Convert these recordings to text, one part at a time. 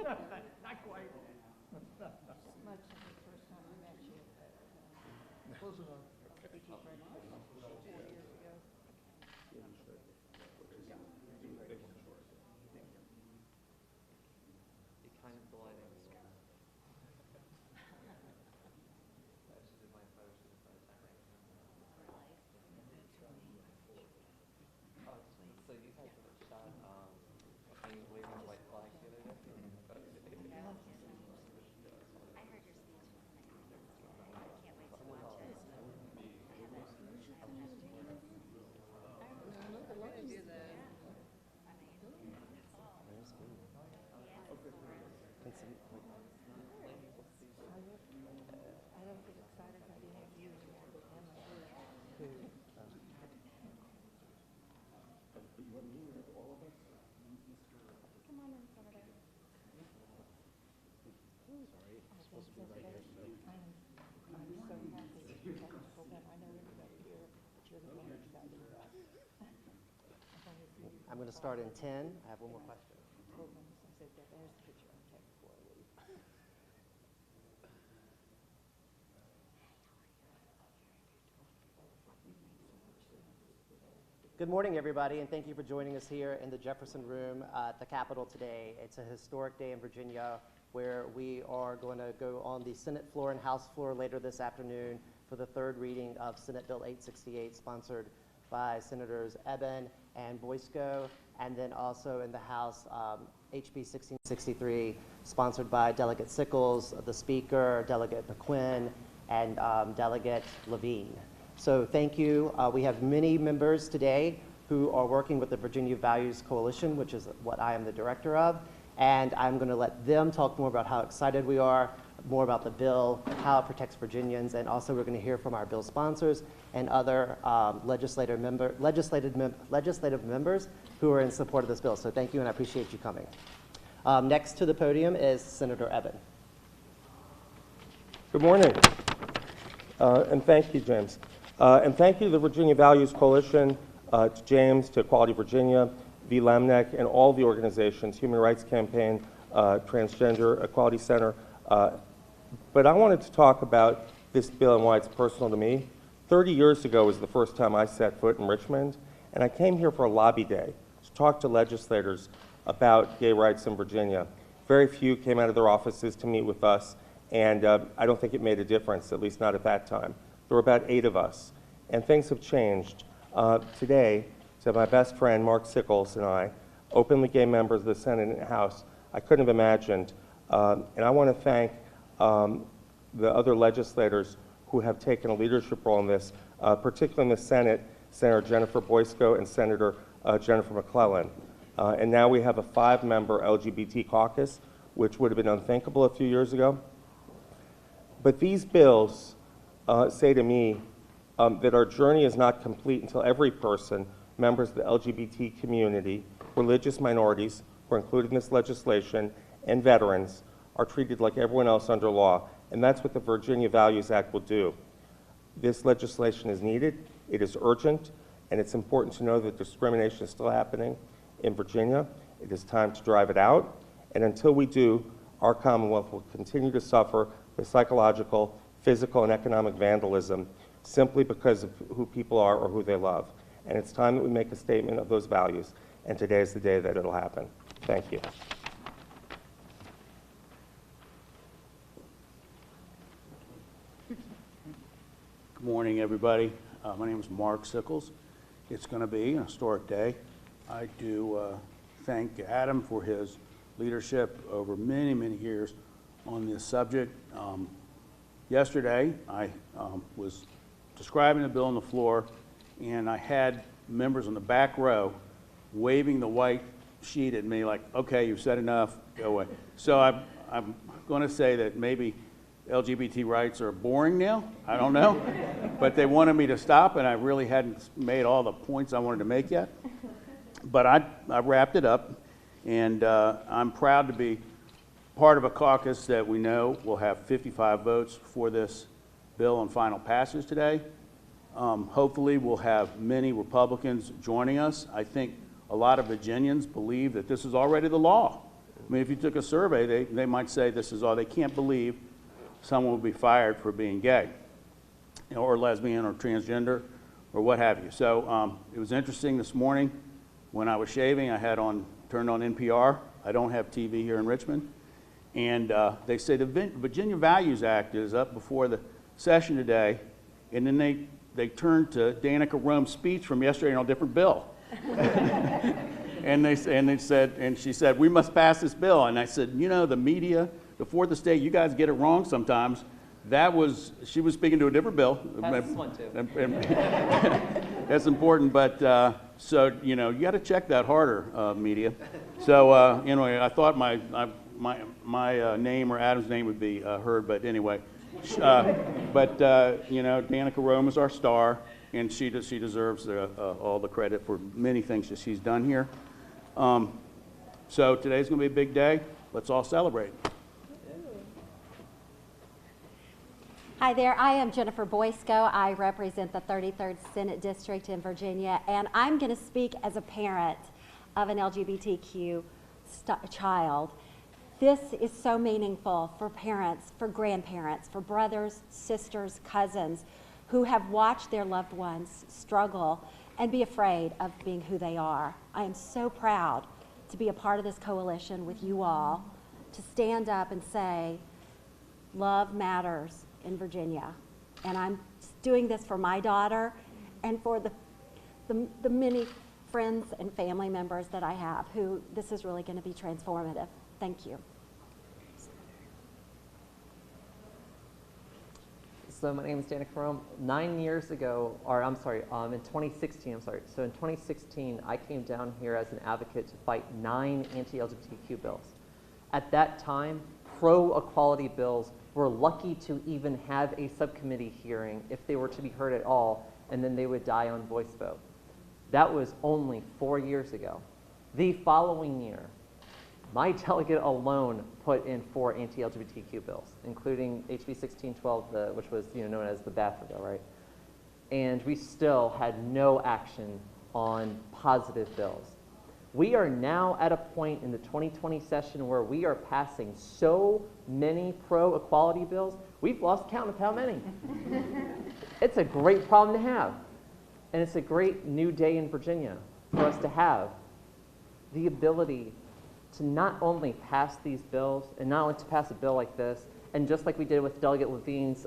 Not quite. Much since the first time I met you. Close enough. 4 years ago. Be kind of delighting. So you guys have a shot when you waving the white flag the other day? I don't get excited about interviews more than Come on in, Senator. I'm so happy that you have this program. I know everybody here, but you're the one excited about it. I'm going to start in 10. I have one more question. Programs. I said, there's the picture I'll take before I leave. Good morning, everybody, and thank you for joining us here in the Jefferson Room at the Capitol today. It's a historic day in Virginia where we are going to go on the Senate floor and House floor later this afternoon for the third reading of Senate Bill 868, sponsored by Senators Eben and Boyce, and then also in the House, HB 1663, sponsored by Delegate Sickles, the Speaker, Delegate McQuinn, and Delegate Levine. So thank you. We have many members today who are working with the Virginia Values Coalition, which is what I am the director of, and I'm going to let them talk more about how excited we are, more about the bill, how it protects Virginians, and also we're going to hear from our bill sponsors and other legislative members who are in support of this bill. So thank you, and I appreciate you coming. Next to the podium is Senator Eben. Good morning, and thank you, James. And thank you to the Virginia Values Coalition, to James, to Equality Virginia, v. Lambneck, and all the organizations, Human Rights Campaign, Transgender Equality Center. But I wanted to talk about this bill and why it's personal to me. 30 years ago was the first time I set foot in Richmond, and I came here for a lobby day to talk to legislators about gay rights in Virginia. Very few came out of their offices to meet with us, and I don't think it made a difference, at least not at that time. There were about 8 of us, and things have changed. Today, so my best friend, Mark Sickles, and I, openly gay members of the Senate and House, I couldn't have imagined. And I want to thank the other legislators who have taken a leadership role in this, particularly in the Senate, Senator Jennifer Boyce and Senator Jennifer McClellan. And now we have a 5-member LGBT caucus, which would have been unthinkable a few years ago. But these bills say to me that our journey is not complete until every person, members of the LGBT community, religious minorities who are included in this legislation, and veterans are treated like everyone else under law. And that's what the Virginia Values Act will do. This legislation is needed, it is urgent, and it's important to know that discrimination is still happening in Virginia. It is time to drive it out. And until we do, our Commonwealth will continue to suffer the psychological, physical, and economic vandalism simply because of who people are or who they love. And it's time that we make a statement of those values, and today is the day that it'll happen. Thank you. Good morning, everybody. My name is Mark Sickles. It's going to be an historic day. I do thank Adam for his leadership over many, many years on this subject. Yesterday, I was describing the bill on the floor, and I had members on the back row waving the white sheet at me like, okay, you've said enough, go away. So I'm going to say that maybe LGBT rights are boring now, I don't know, but they wanted me to stop, and I really hadn't made all the points I wanted to make yet. But I wrapped it up, and I'm proud to be part of a caucus that we know will have 55 votes for this bill on final passage today. Hopefully we'll have many Republicans joining us. I think a lot of Virginians believe that this is already the law. I mean, if you took a survey, they might say this is all. They can't believe someone will be fired for being gay, you know, or lesbian or transgender or what have you. So it was interesting this morning when I was shaving, I had turned on NPR. I don't have TV here in Richmond. And they say the Virginia Values Act is up before the session today, and then they turned to Danica Rome's speech from yesterday on a different bill. and she said, we must pass this bill. And I said, you know, the media, the fourth estate, you guys get it wrong sometimes. She was speaking to a different bill. Pass this one too. That's important, but so, you know, you got to check that harder, media. So, anyway, I thought my name or Adam's name would be heard, but anyway. You know, Danica Rome is our star, and she deserves all the credit for many things that she's done here. So today's going to be a big day. Let's all celebrate. Hi there, I am Jennifer Boyce. I represent the 33rd Senate District in Virginia, and I'm going to speak as a parent of an LGBTQ child. This is so meaningful for parents, for grandparents, for brothers, sisters, cousins who have watched their loved ones struggle and be afraid of being who they are. I am so proud to be a part of this coalition with you all, to stand up and say, love matters in Virginia. And I'm doing this for my daughter and for the many friends and family members that I have who this is really going to be transformative. Thank you. So my name is Danica Rome. 9 years ago, or I'm sorry, in 2016, So in 2016, I came down here as an advocate to fight 9 anti-LGBTQ bills. At that time, pro-equality bills were lucky to even have a subcommittee hearing if they were to be heard at all, and then they would die on voice vote. That was only 4 years ago. The following year, my delegate alone put in 4 anti-LGBTQ bills, including HB 1612, which was known as the BAFTA bill, right? And we still had no action on positive bills. We are now at a point in the 2020 session where we are passing so many pro-equality bills, we've lost count of how many. It's a great problem to have. And it's a great new day in Virginia for us to have the ability to not only pass these bills, and not only to pass a bill like this, and just like we did with Delegate Levine's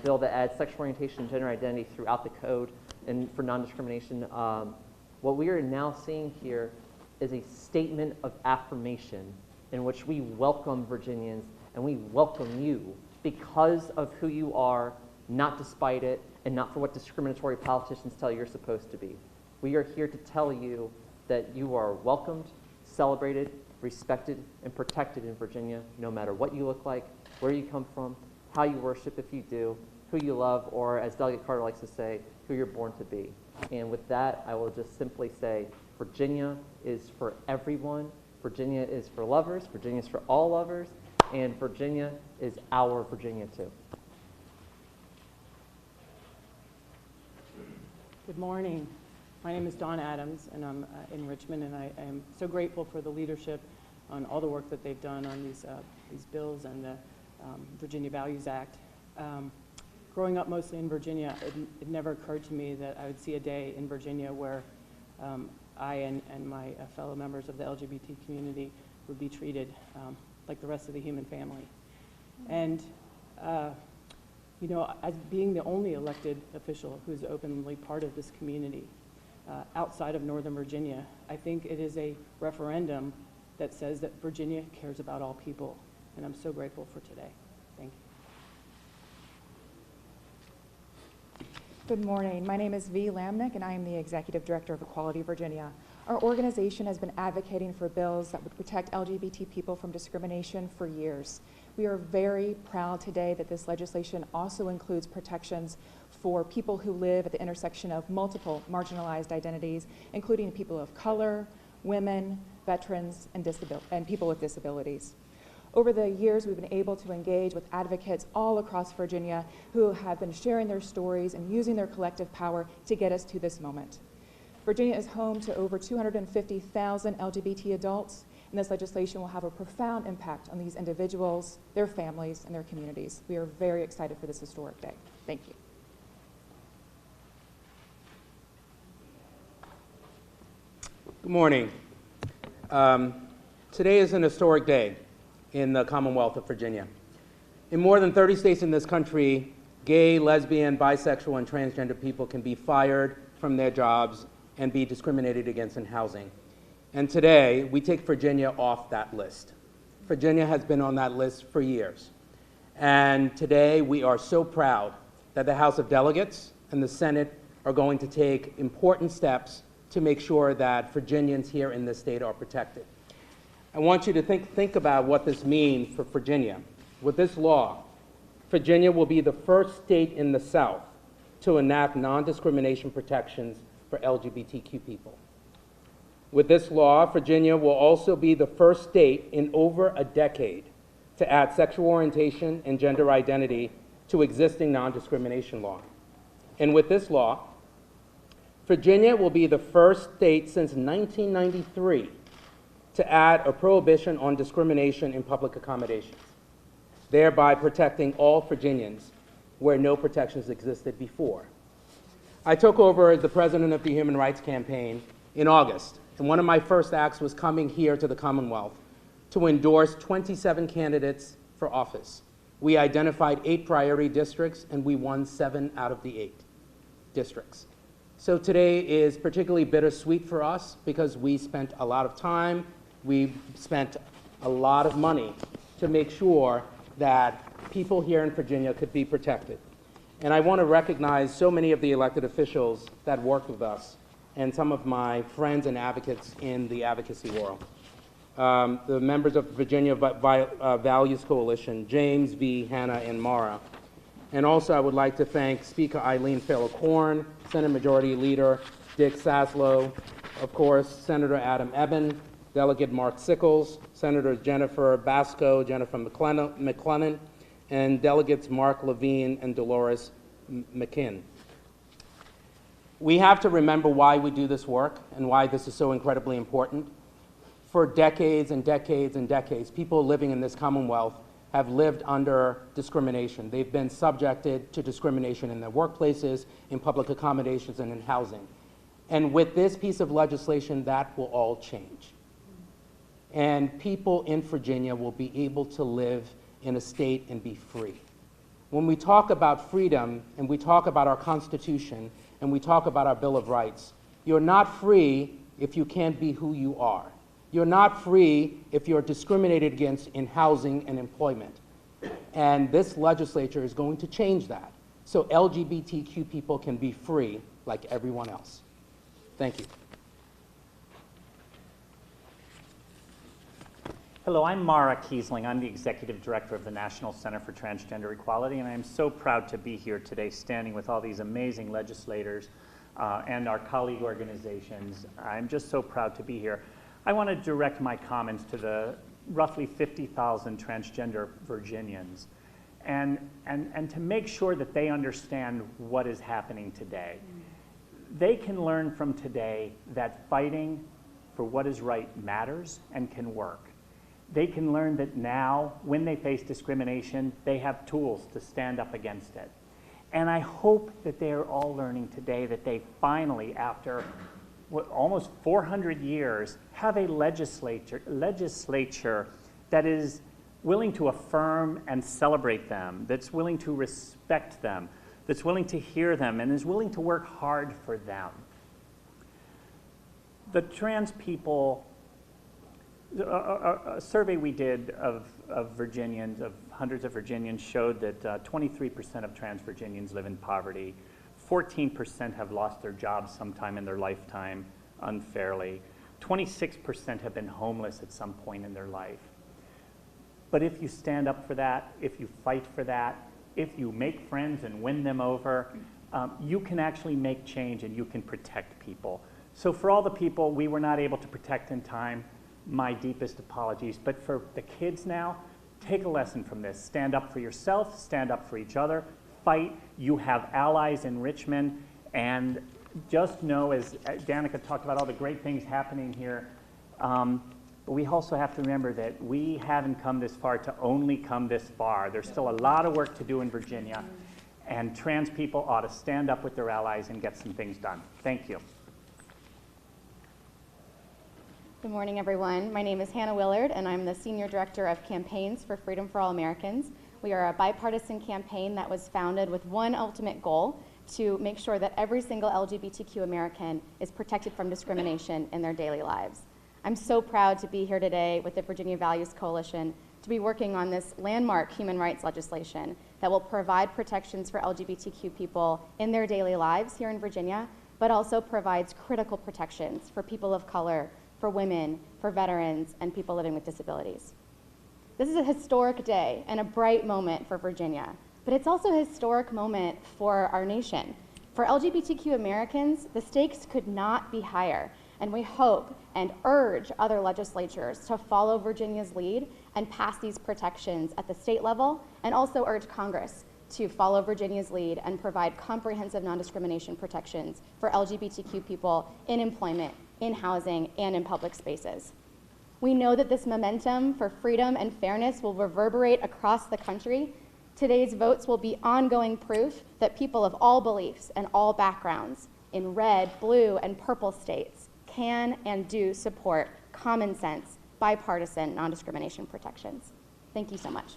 bill that adds sexual orientation and gender identity throughout the code and for non-discrimination, what we are now seeing here is a statement of affirmation in which we welcome Virginians and we welcome you because of who you are, not despite it, and not for what discriminatory politicians tell you you're supposed to be. We are here to tell you that you are welcomed, celebrated, respected, and protected in Virginia, no matter what you look like, where you come from, how you worship if you do, who you love, or as Delegate Carter likes to say, who you're born to be. And with that, I will just simply say, Virginia is for everyone. Virginia is for lovers. Virginia is for all lovers. And Virginia is our Virginia, too. Good morning. My name is Dawn Adams, and I'm in Richmond, and I am so grateful for the leadership on all the work that they've done on these bills and the Virginia Values Act. Growing up mostly in Virginia, it never occurred to me that I would see a day in Virginia where I and my fellow members of the LGBT community would be treated like the rest of the human family. And as being the only elected official who's openly part of this community outside of Northern Virginia, I think it is a referendum that says that Virginia cares about all people, and I'm so grateful for today. Thank you. Good morning. My name is V. Lambneck, and I am the Executive Director of Equality Virginia. Our organization has been advocating for bills that would protect LGBT people from discrimination for years. We are very proud today that this legislation also includes protections for people who live at the intersection of multiple marginalized identities, including people of color, women, veterans, and people with disabilities. Over the years, we've been able to engage with advocates all across Virginia who have been sharing their stories and using their collective power to get us to this moment. Virginia is home to over 250,000 LGBT adults, and this legislation will have a profound impact on these individuals, their families, and their communities. We are very excited for this historic day. Thank you. Good morning. Today is an historic day in the Commonwealth of Virginia. In more than 30 states in this country, gay, lesbian, bisexual, and transgender people can be fired from their jobs and be discriminated against in housing. And today, we take Virginia off that list. Virginia has been on that list for years. And today, we are so proud that the House of Delegates and the Senate are going to take important steps to make sure that Virginians here in this state are protected. I want you to think about what this means for Virginia. With this law, Virginia will be the first state in the South to enact non-discrimination protections for LGBTQ people. With this law, Virginia will also be the first state in over a decade to add sexual orientation and gender identity to existing non-discrimination law. And with this law, Virginia will be the first state since 1993 to add a prohibition on discrimination in public accommodations, thereby protecting all Virginians where no protections existed before. I took over as the president of the Human Rights Campaign in August, and one of my first acts was coming here to the Commonwealth to endorse 27 candidates for office. We identified 8 priority districts, and we won 7 out of the 8 districts. So today is particularly bittersweet for us because we spent a lot of time, we spent a lot of money to make sure that people here in Virginia could be protected. And I want to recognize so many of the elected officials that worked with us and some of my friends and advocates in the advocacy world. The members of the Virginia Values Coalition, James, V, Hannah, and Mara. And also I would like to thank Speaker Eileen Fairley-Corn, Senate Majority Leader Dick Saslow, of course, Senator Adam Eben, Delegate Mark Sickles, Senators Jennifer Basco, Jennifer McClellan, and Delegates Mark Levine and Dolores McKinn. We have to remember why we do this work and why this is so incredibly important. For decades and decades and decades, people living in this Commonwealth have lived under discrimination. They've been subjected to discrimination in their workplaces, in public accommodations, and in housing. And with this piece of legislation, that will all change. And people in Virginia will be able to live in a state and be free. When we talk about freedom, and we talk about our Constitution, and we talk about our Bill of Rights, you're not free if you can't be who you are. You're not free if you're discriminated against in housing and employment. And this legislature is going to change that so LGBTQ people can be free like everyone else. Thank you. Hello, I'm Mara Keisling. I'm the Executive Director of the National Center for Transgender Equality, and I am so proud to be here today standing with all these amazing legislators and our colleague organizations. I'm just so proud to be here. I want to direct my comments to the roughly 50,000 transgender Virginians and to make sure that they understand what is happening today. They can learn from today that fighting for what is right matters and can work. They can learn that now, when they face discrimination, they have tools to stand up against it. And I hope that they are all learning today that they finally, after almost 400 years, have a legislature that is willing to affirm and celebrate them, that's willing to respect them, that's willing to hear them, and is willing to work hard for them. The trans people, a survey we did of Virginians, of hundreds of Virginians, showed that 23% of trans Virginians live in poverty. 14% have lost their jobs sometime in their lifetime unfairly. 26% have been homeless at some point in their life. But if you stand up for that, if you fight for that, if you make friends and win them over, you can actually make change and you can protect people. So for all the people we were not able to protect in time, my deepest apologies. But for the kids now, take a lesson from this. Stand up for yourself, stand up for each other, fight. You have allies in Richmond, and just know, as Danica talked about all the great things happening here, but we also have to remember that we haven't come this far to only come this far. There's still a lot of work to do in Virginia, and trans people ought to stand up with their allies and get some things done. Thank you. Good morning, everyone. My name is Hannah Willard, and I'm the Senior Director of Campaigns for Freedom for All Americans. We are a bipartisan campaign that was founded with one ultimate goal: to make sure that every single LGBTQ American is protected from discrimination in their daily lives. I'm so proud to be here today with the Virginia Values Coalition to be working on this landmark human rights legislation that will provide protections for LGBTQ people in their daily lives here in Virginia, but also provides critical protections for people of color, for women, for veterans, and people living with disabilities. This is a historic day and a bright moment for Virginia, but it's also a historic moment for our nation. For LGBTQ Americans, the stakes could not be higher, and we hope and urge other legislatures to follow Virginia's lead and pass these protections at the state level, and also urge Congress to follow Virginia's lead and provide comprehensive non-discrimination protections for LGBTQ people in employment, in housing, and in public spaces. We know that this momentum for freedom and fairness will reverberate across the country. Today's votes will be ongoing proof that people of all beliefs and all backgrounds in red, blue, and purple states can and do support common sense, bipartisan non-discrimination protections. Thank you so much.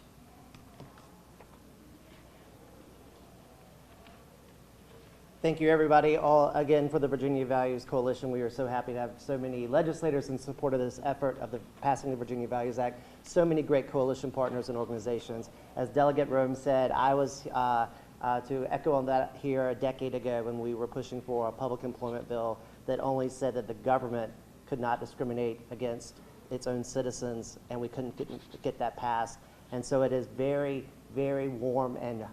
Thank you, everybody, all again for the Virginia Values Coalition. We are so happy to have so many legislators in support of this effort of the passing the Virginia Values Act. So many great coalition partners and organizations. As Delegate Rome said, I was to echo on that here a decade ago when we were pushing for a public employment bill that only said that the government could not discriminate against its own citizens, and we couldn't get that passed. And so it is very, very warm and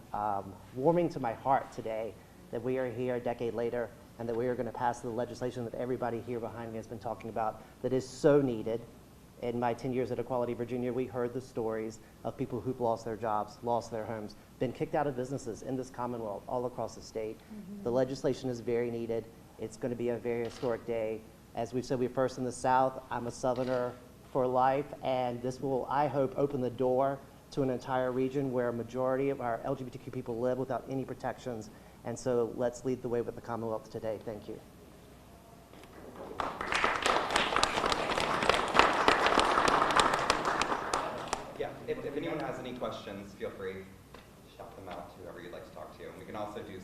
warming to my heart today that we are here a decade later and that we are going to pass the legislation that everybody here behind me has been talking about that is so needed. In my 10 years at Equality Virginia, we heard the stories of people who've lost their jobs, lost their homes, been kicked out of businesses in this Commonwealth all across the state. The legislation is very needed. It's going to be a very historic day. As we've said, we're first in the South. I'm a Southerner for life, and this will, I hope, open the door to an entire region where a majority of our LGBTQ people live without any protections. And so let's lead the way with the Commonwealth today. Thank you. Yeah, if anyone has any questions, feel free to shout them out to whoever you'd like to talk to. And we can also do